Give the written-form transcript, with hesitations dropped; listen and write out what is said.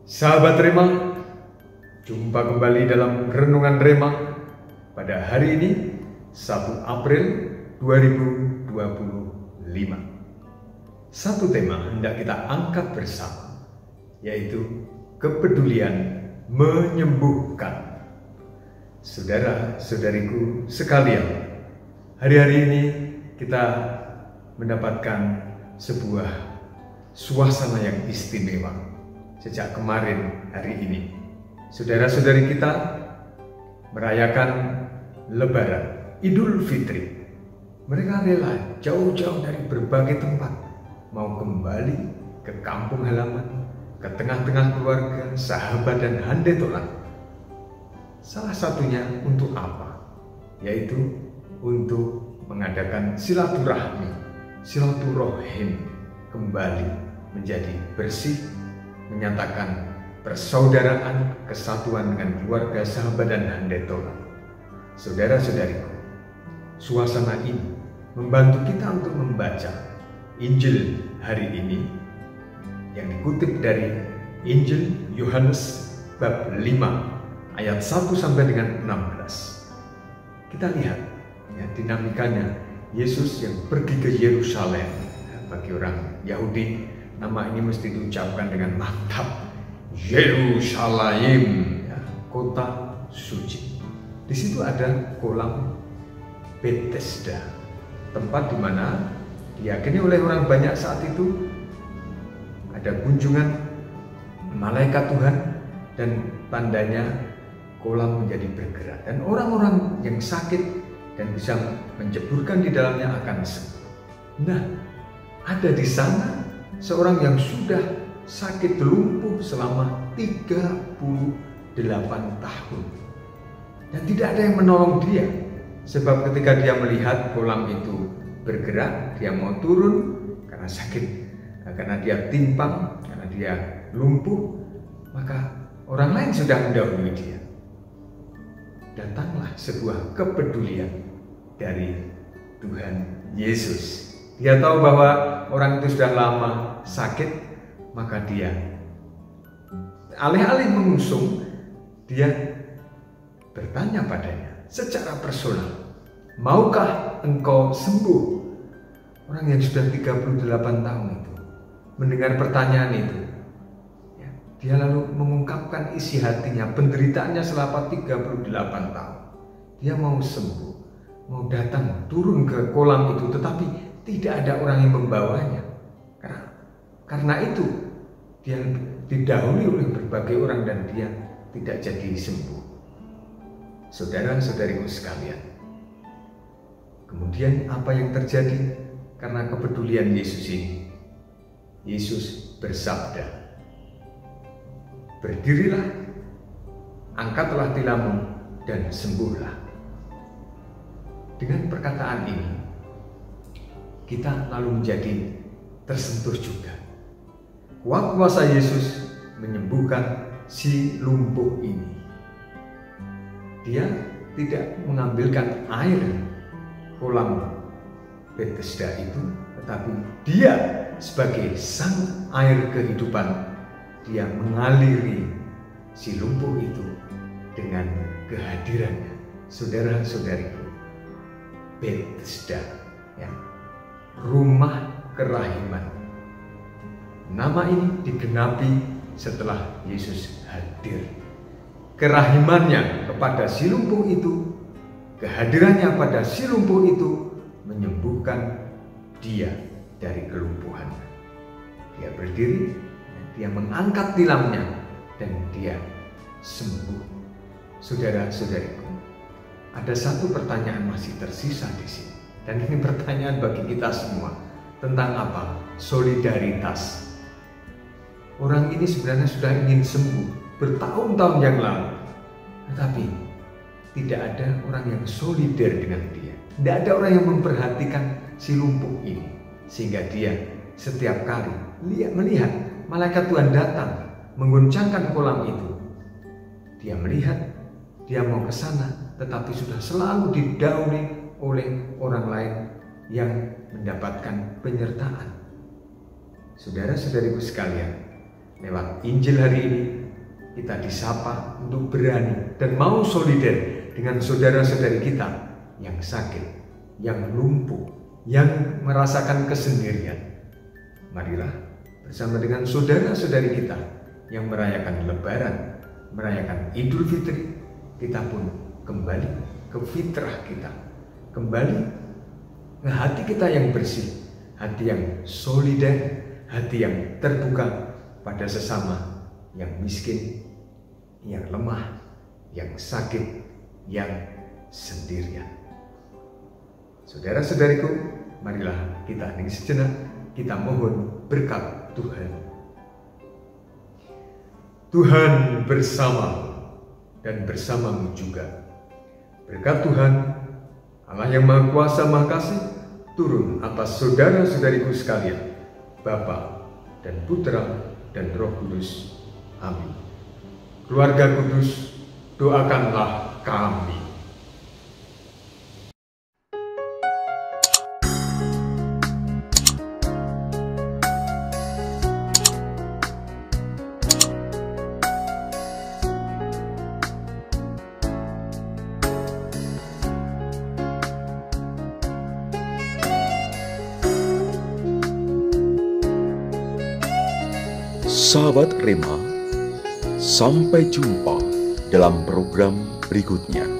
Sahabat Rema, jumpa kembali dalam Renungan Rema pada hari ini, 1 April 2025. Satu tema hendak kita angkat bersama, yaitu kepedulian menyembuhkan. Saudara-saudariku sekalian, hari-hari ini kita mendapatkan sebuah suasana yang istimewa. Sejak kemarin hari ini, saudara-saudari kita merayakan Lebaran, Idul Fitri. Mereka rela jauh-jauh dari berbagai tempat, mau kembali ke kampung halaman, ke tengah-tengah keluarga, sahabat dan handetolan. Salah satunya untuk apa? Yaitu untuk mengadakan silaturahmi, silaturahim kembali menjadi bersih, menyatakan persaudaraan, kesatuan dengan keluarga, sahabat dan handetolan. Saudara-saudariku, suasana ini membantu kita untuk membaca Injil hari ini yang dikutip dari Injil Yohanes bab 5 ayat 1 sampai dengan 16. Kita lihat ya, dinamikanya Yesus yang pergi ke Yerusalem. Bagi orang Yahudi, nama ini mesti diucapkan dengan mantap. Yerusalem, ya, kota suci. Di situ ada kolam Bethesda, tempat di mana diyakini oleh orang banyak saat itu ada kunjungan malaikat Tuhan, dan tandanya kolam menjadi bergerak dan orang-orang yang sakit dan bisa menjeburkan di dalamnya akan sembuh. Nah, ada di sana seorang yang sudah sakit lumpuh selama 38 tahun. Dan tidak ada yang menolong dia. Sebab ketika dia melihat kolam itu bergerak, dia mau turun karena sakit, karena dia timpang, karena dia lumpuh, maka orang lain sudah mendahului dia. Datanglah sebuah kepedulian dari Tuhan Yesus. Dia tahu bahwa orang itu sudah lama sakit, maka dia alih-alih mengusung, dia bertanya padanya secara personal, maukah engkau sembuh? Orang yang sudah 38 tahun itu mendengar pertanyaan itu, ya, dia lalu mengungkapkan isi hatinya, penderitaannya selama 38 tahun. Dia mau sembuh, mau datang turun ke kolam itu, tetapi tidak ada orang yang membawanya. Karena itu dia didahului oleh berbagai orang dan dia tidak jadi sembuh. Saudara-saudariku sekalian, kemudian apa yang terjadi karena kepedulian Yesus ini? Yesus bersabda, berdirilah, angkatlah tilammu dan sembuhlah. Dengan perkataan ini, kita lalu menjadi tersentuh juga. Kuasa Yesus menyembuhkan si lumpuh ini. Dia tidak mengambilkan air kolam Bethesda itu, tetapi dia sebagai sang air kehidupan, dia mengaliri si lumpuh itu dengan kehadirannya. Saudara-saudariku, Bethesda, ya, rumah kerahiman. Nama ini digenapi setelah Yesus hadir. Kerahimannya kepada si lumpuh itu, kehadirannya pada si lumpuh itu menyembuhkan dia dari kelumpuhannya. Dia berdiri, dia mengangkat tilamnya dan dia sembuh. Saudara-saudariku, ada satu pertanyaan masih tersisa di sini, dan ini pertanyaan bagi kita semua. Tentang apa? Solidaritas. Orang ini sebenarnya sudah ingin sembuh bertahun-tahun yang lalu, tetapi tidak ada orang yang solider dengan dia. Tidak ada orang yang memperhatikan si lumpuh ini, sehingga dia setiap kali melihat malaikat Tuhan datang mengguncangkan kolam itu, dia melihat, dia mau ke sana, tetapi sudah selalu didahului oleh orang lain yang mendapatkan penyertaan. Saudara-saudariku sekalian, lewat Injil hari ini kita disapa untuk berani dan mau solider dengan saudara-saudari kita yang sakit, yang lumpuh, yang merasakan kesendirian. Marilah bersama dengan saudara-saudari kita yang merayakan Lebaran, merayakan Idul Fitri, kita pun kembali ke fitrah kita, kembali ke hati kita yang bersih, hati yang solider, hati yang terbuka pada sesama yang miskin, yang lemah, yang sakit, yang sendirian. Saudara-saudariku, marilah kita hening sejenak, kita mohon berkat Tuhan. Tuhan bersamamu dan bersamamu juga. Berkat Tuhan, Allah yang Maha Kuasa Maha Kasih, turun atas saudara-saudariku sekalian, Bapa dan Putra dan Roh Kudus. Amin. Keluarga kudus, doakanlah kami. Sahabat Rema, sampai jumpa dalam program berikutnya.